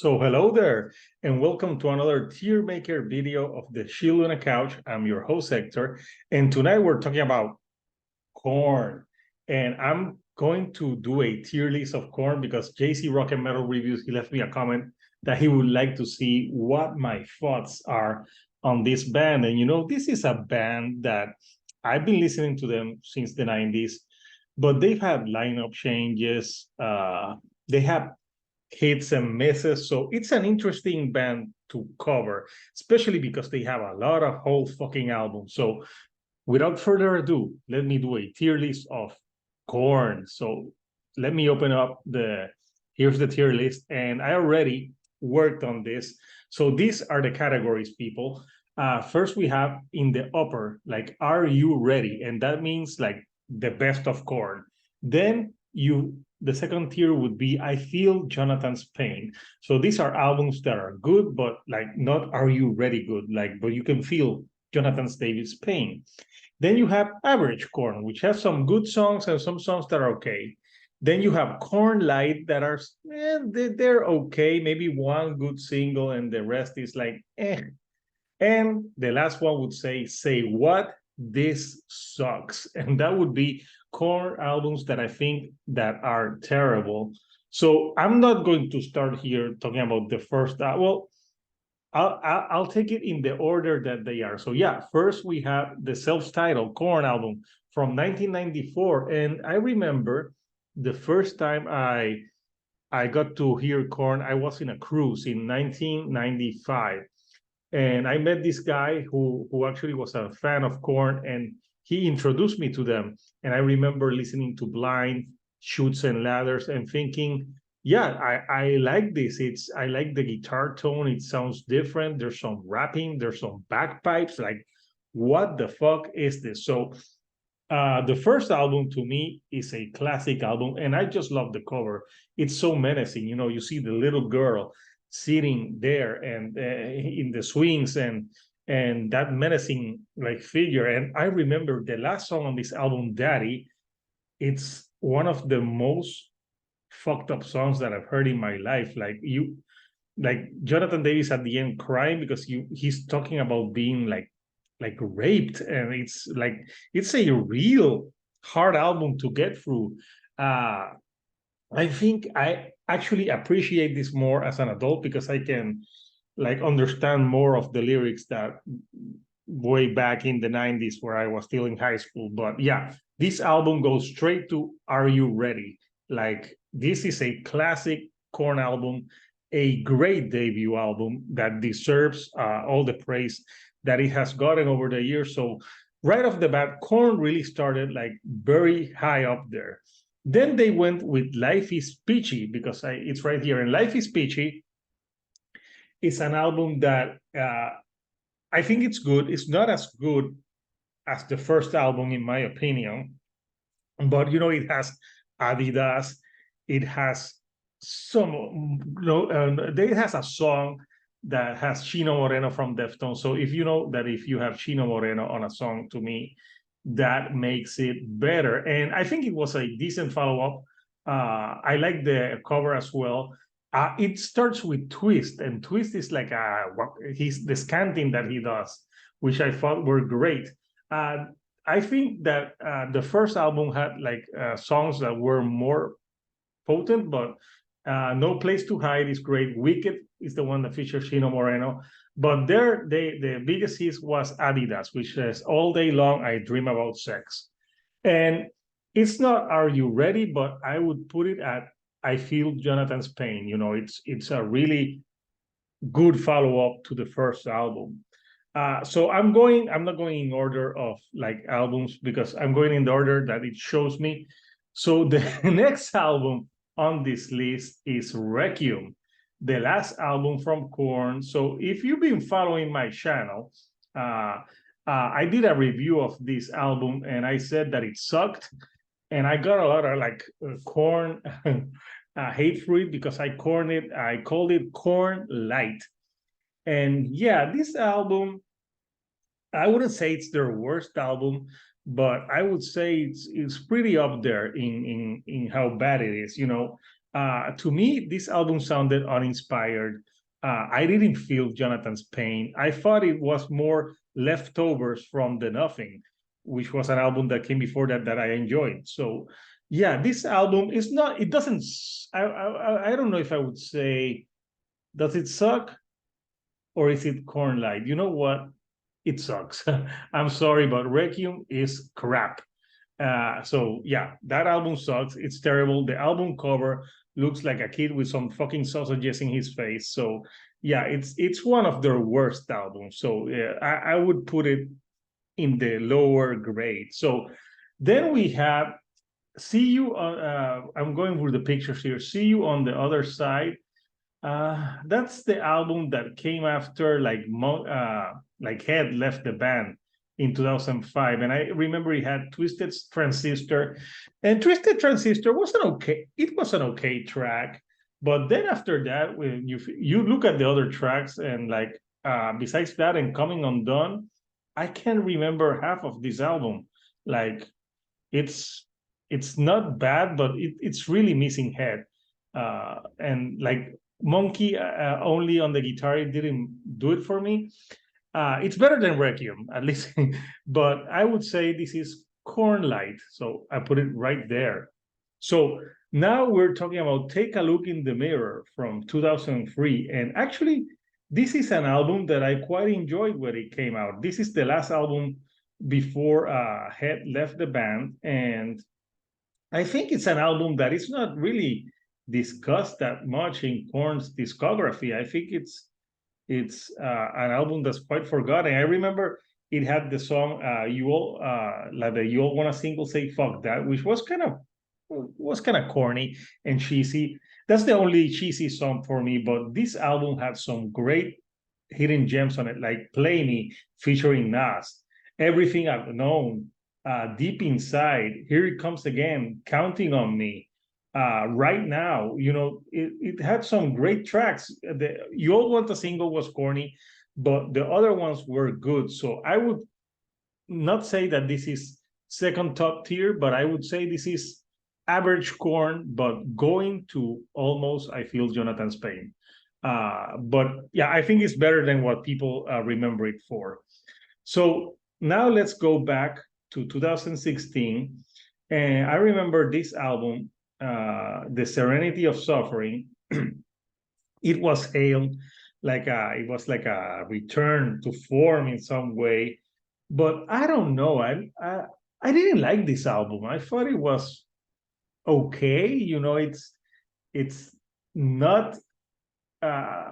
So hello there, and welcome to another tier maker video of the Shield on a Couch. I'm your host, Hector, and tonight we're talking about Korn. And I'm going to do a tier list of Korn because JC Rock and Metal Reviews, he left me a comment that he would like to see what my thoughts are on this band. And this is a band that I've been listening to them since the 90s, but they've had lineup changes. They have hits and misses. So it's an interesting band to cover, especially because they have a lot of whole fucking albums. So without further ado, let me do a tier list of Korn. So let me open up here's the tier list. And I already worked on this. So these are the categories, people. First, we have in the upper, like, are you ready? And that means like the best of Korn. Then the second tier would be I Feel Jonathan's Pain. So these are albums that are good, but like not are you ready good, like, but you can feel Jonathan Davis' pain. Then you have Average Korn, which has some good songs and some songs that are okay. Then you have Korn Light that are they're okay, maybe one good single and the rest is like eh. And the last one would say what? This sucks. And that would be Korn albums that I think that are terrible. So I'm not going to start here talking about the first. I'll take it in the order that they are. So yeah, first we have the self-titled Korn album from 1994, and I remember the first time I got to hear Korn. I was in a cruise in 1995, and I met this guy who actually was a fan of Korn, and he introduced me to them. And I remember listening to Blind, Chutes and Ladders, and thinking, yeah, I like this. I like the guitar tone. It sounds different. There's some rapping. There's some bagpipes. Like, what the fuck is this? So the first album to me is a classic album, and I just love the cover. It's so menacing. You see the little girl sitting there and in the swings and that menacing like figure. And I remember the last song on this album, Daddy. It's one of the most fucked up songs that I've heard in my life. Like Jonathan Davis at the end crying because he's talking about being like raped, and it's a real hard album to get through. I think I actually appreciate this more as an adult because I can like understand more of the lyrics that way back in the 90s where I was still in high school. But yeah, this album goes straight to Are You Ready? Like, this is a classic Korn album, a great debut album that deserves all the praise that it has gotten over the years. So right off the bat, Korn really started like very high up there. Then they went with Life is Peachy because it's right here. And Life is Peachy is an album that I think it's good. It's not as good as the first album, in my opinion. But it has Adidas. It has it has a song that has Chino Moreno from Deftones. So if you have Chino Moreno on a song, to me, that makes it better. And I think it was a decent follow-up. I like the cover as well. It starts with Twist, and Twist is like he's the scanting that he does, which I thought were great. I think that the first album had like songs that were more potent, but No Place to Hide is great. Wicked is the one that features Chino Moreno. But the biggest hit was Adidas, which says All Day Long I Dream About Sex. And it's not Are You Ready, but I would put it at I Feel Jonathan's Pain. It's a really good follow-up to the first album. So I'm not going in order of like albums because I'm going in the order that it shows me. So the next album on this list is Requiem, the last album from Korn. So if you've been following my channel, I did a review of this album and I said that it sucked. And I got a lot of like Korn hate for it because I called it Korn Light. And yeah, this album, I wouldn't say it's their worst album, but I would say it's pretty up there in how bad it is. To me, this album sounded uninspired. I didn't feel Jonathan's pain. I thought it was more leftovers from The Nothing, which was an album that came before that that I enjoyed. So, yeah, this album is not. It doesn't. I don't know if I would say. Does it suck or is it Corn Light? You know what? It sucks. I'm sorry, but Requiem is crap. So yeah, that album sucks. It's terrible. The album cover looks like a kid with some fucking sausages in his face. So yeah, it's one of their worst albums. So yeah, I would put it in the lower grade. So then we have See You on. I'm going through the pictures here. See You on the Other Side. That's the album that came after like Head left the band in 2005, and I remember he had Twisted Transistor, and Twisted Transistor was an okay. It was an okay track, but then after that, when you look at the other tracks and like besides that and Coming Undone, I can't remember half of this album. Like it's it's not bad, but it's really missing Head, and like Monkey only on the guitar, it didn't do it for me. It's better than Requiem, at least, but I would say this is Corn Light, so I put it right there. So now we're talking about Take a Look in the Mirror from 2003, and actually, this is an album that I quite enjoyed when it came out. This is the last album before Head left the band, and I think it's an album that is not really discussed that much in Korn's discography. I think it's an album that's quite forgotten. I remember it had the song "You All" like the "You All Want a Single Say Fuck That," which was kind of corny and cheesy. That's the only cheesy song for me. But this album had some great hidden gems on it, like "Play Me" featuring Nas, "Everything I've Known," "Deep Inside," "Here It Comes Again," "Counting on Me." Right Now, it had some great tracks. You All Want a Single was corny, but the other ones were good. So I would not say that this is second top tier, but I would say this is average Korn, but going to almost, I feel, Jonathan's pain. But yeah, I think it's better than what people remember it for. So now let's go back to 2016. And I remember this album, The Serenity of Suffering. It was hailed it was like a return to form in some way. But I don't know. I didn't like this album. I thought it was okay. It's not uh,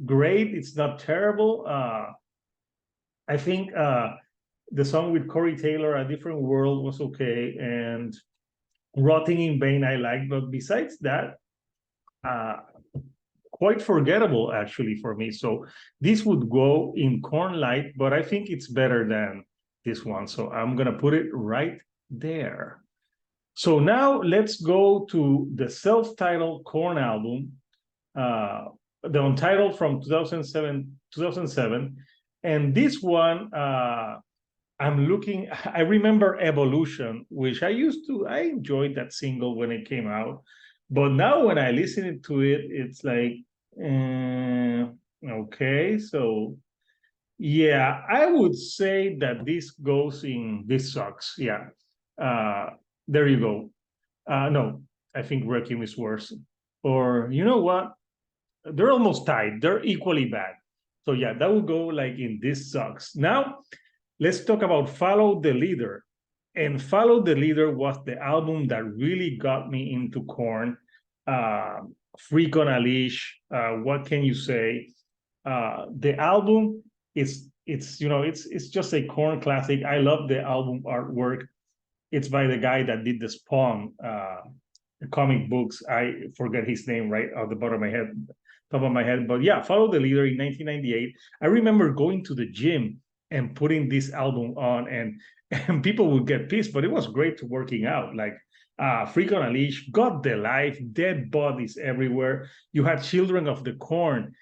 great. It's not terrible. I think the song with Corey Taylor, "A Different World," was okay, and "Rotting in Vain" I like, but besides that, uh, quite forgettable actually for me. So this would go in Corn Light, but I think it's better than this one. So I'm gonna put it right there. So now let's go to the self-titled Korn album, the Untitled from 2007. And this one, I'm looking, I remember Evolution, which I enjoyed that single when it came out. But now when I listen to it, it's like, okay, so yeah, I would say that this sucks. Yeah. Uh, there you go. No, I think Requiem is worse. Or you know what? They're almost tied. They're equally bad. So yeah, that would go like in this sucks. Now let's talk about Follow the Leader. And Follow the Leader was the album that really got me into Korn. Uh, Freak on a Leash. What can you say? The album it's just a Korn classic. I love the album artwork. It's by the guy that did the Spawn comic books. I forget his name right off the bottom of my head, top of my head. But yeah, Follow the Leader in 1998. I remember going to the gym and putting this album on, and people would get pissed, but it was great to working out. Like Freak on a Leash, Got the Life, Dead Bodies Everywhere. You had Children of the Corn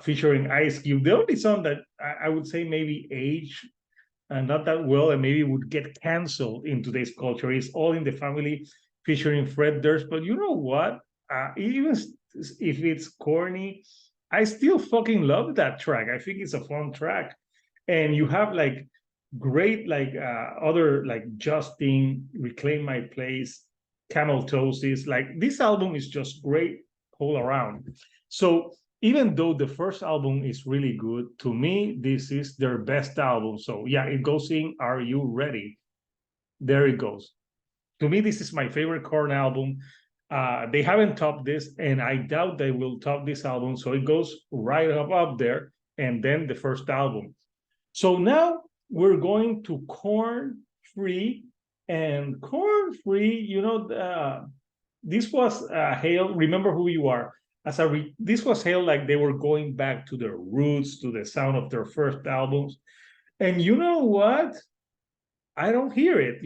featuring Ice Cube. The only song that I would say maybe age not that well and maybe would get canceled in today's culture is All in the Family featuring Fred Durst. But you know what? even if it's corny, I still fucking love that track. I think it's a fun track. And you have like great like other like Justin, Reclaim My Place, Camel Toes. Like this album is just great all around. So even though the first album is really good, to me, this is their best album. So yeah, it goes in Are You Ready? There it goes. To me, this is my favorite Korn album. They haven't topped this, and I doubt they will top this album. So it goes right up there, and then the first album. So now we're going to Corn Free, and Corn Free. This was hailed. Remember Who You Are. This was hailed like they were going back to their roots, to the sound of their first albums. And you know what? I don't hear it.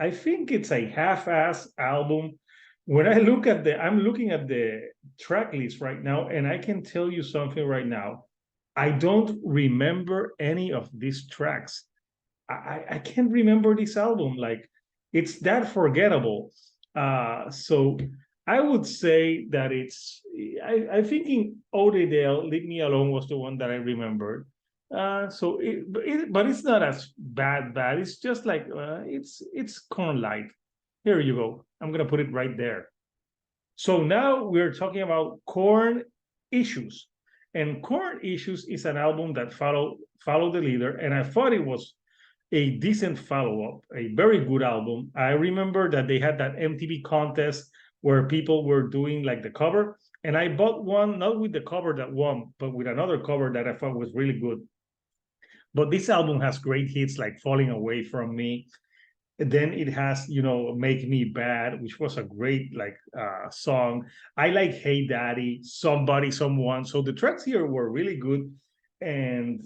I think it's a half-ass album. When I'm looking at the track list right now, and I can tell you something right now. I don't remember any of these tracks. I can't remember this album. Like it's that forgettable. So I would say that I think in Odedale, Leave Me Alone was the one that I remembered. But it's not as bad. It's just like it's Corn Light. Here you go. I'm gonna put it right there. So now we're talking about Corn Issues, and Corn Issues is an album that follow the leader, and I thought it was a decent follow-up, a very good album. I remember that they had that MTV contest where people were doing like the cover, and I bought one not with the cover that won, but with another cover that I thought was really good. But this album has great hits like Falling Away From Me. And then it has, Make Me Bad, which was a great like song. I like Hey Daddy, Somebody, Someone. So the tracks here were really good. And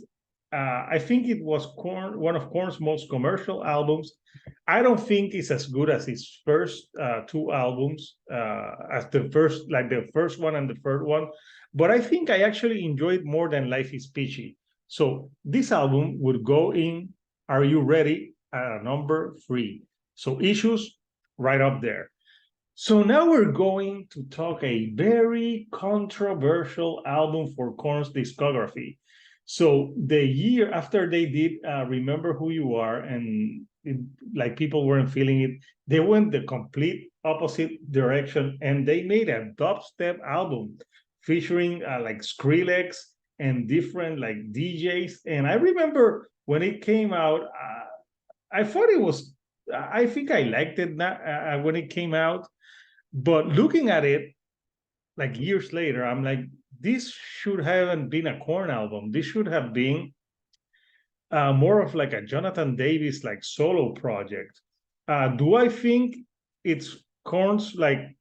I think it was one of Korn's most commercial albums. I don't think it's as good as his first two albums, as the first one and the third one. But I think I actually enjoyed more than Life is Peachy. So this album would go in Are You Ready? Number 3. So Issues right up there. So now we're going to talk a very controversial album for Korn's discography. So the year after they did Remember Who You Are, and like people weren't feeling it, they went the complete opposite direction, and they made a dubstep album featuring like Skrillex and different like DJs. And I remember when it came out, I thought it was, I think I liked it when it came out. But looking at it like years later, I'm like, this should haven't been a Korn album. This should have been more of like a Jonathan Davis like solo project. Do I think it's Korn's like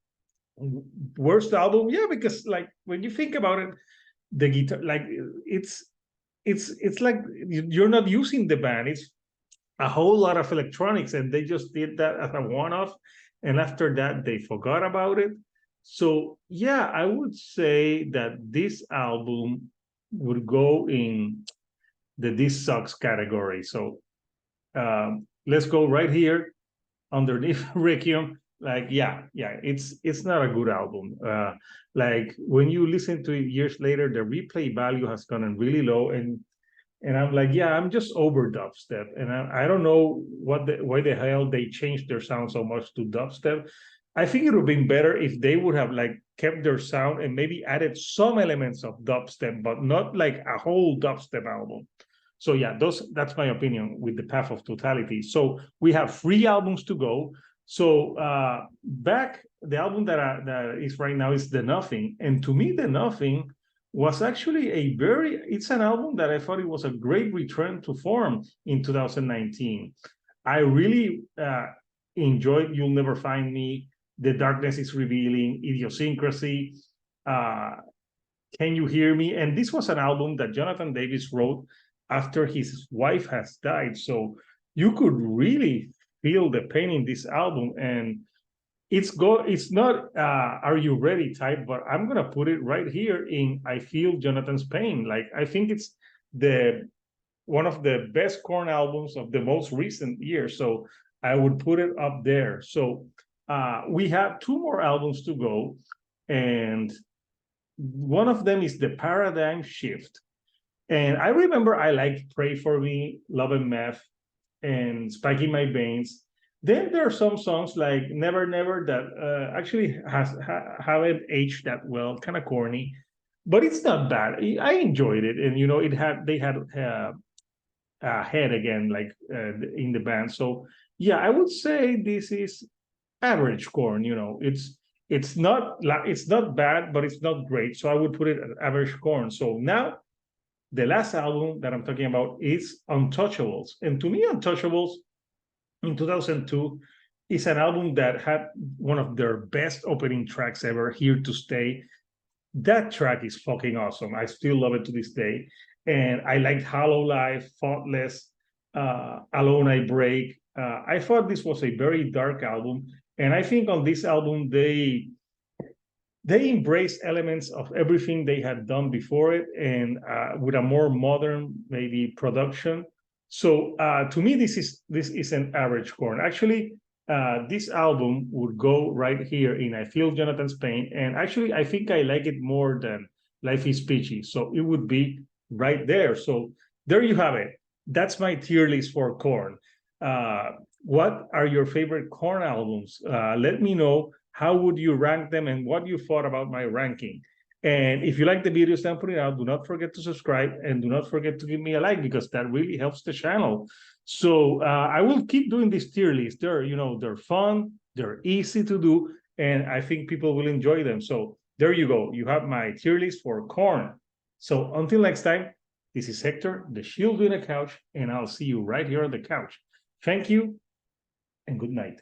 worst album? Yeah, because like when you think about it, the guitar, like it's like you're not using the band. It's a whole lot of electronics, and they just did that as a one-off, and after that they forgot about it. So yeah, I would say that this album would go in the This Sucks category. So let's go right here underneath Requiem. Like it's not a good album. Like when you listen to it years later, the replay value has gone really low, and I'm like, yeah, I'm just over dubstep, and I don't know why the hell they changed their sound so much to dubstep. I think it would have been better if they would have like kept their sound and maybe added some elements of dubstep, but not like a whole dubstep album. So yeah, that's my opinion with the Path of Totality. So we have 3 albums to go. So back the album that is right now is The Nothing, and to me, The Nothing was actually it's an album that I thought it was a great return to form in 2019. I really enjoyed You'll Never Find Me, The Darkness is Revealing, Idiosyncrasy, Can You Hear Me? And this was an album that Jonathan Davis wrote after his wife has died. So you could really feel the pain in this album. And it's not Are You Ready type, but I'm gonna put it right here in I Feel Jonathan's Pain. Like I think it's one of the best Korn albums of the most recent years. So I would put it up there. So We have two more albums to go, and one of them is The Paradigm Shift. And I remember I liked Pray For Me, Love and Meth, and Spike in My Veins. Then there are some songs like Never Never that actually haven't aged that well, kind of corny, but it's not bad. I enjoyed it, and they had head again like in the band. So yeah, I would say this is average Korn. It's not bad, but it's not great. So I would put it at average Korn. So now the last album that I'm talking about is Untouchables, and to me, Untouchables in 2002 is an album that had one of their best opening tracks ever, Here to Stay. That track is fucking awesome. I still love it to this day. And I liked Hollow Life, Faultless, Alone I Break. I thought this was a very dark album. And I think on this album, they embraced elements of everything they had done before it, and with a more modern, maybe, production. So to me, this is an average Korn. Actually, this album would go right here in I Feel Jonathan's Pain. And actually, I think I like it more than Life is Peachy. So it would be right there. So there you have it. That's my tier list for Korn. What are your favorite Korn albums? Let me know. How would you rank them, and what you thought about my ranking? And if you like the videos that I'm putting out, do not forget to subscribe, and do not forget to give me a like, because that really helps the channel. So I will keep doing this tier list. They're fun, they're easy to do, and I think people will enjoy them. So there you go. You have my tier list for Korn. So until next time, this is Hector, the Shield in the Couch, and I'll see you right here on the couch. Thank you, and good night.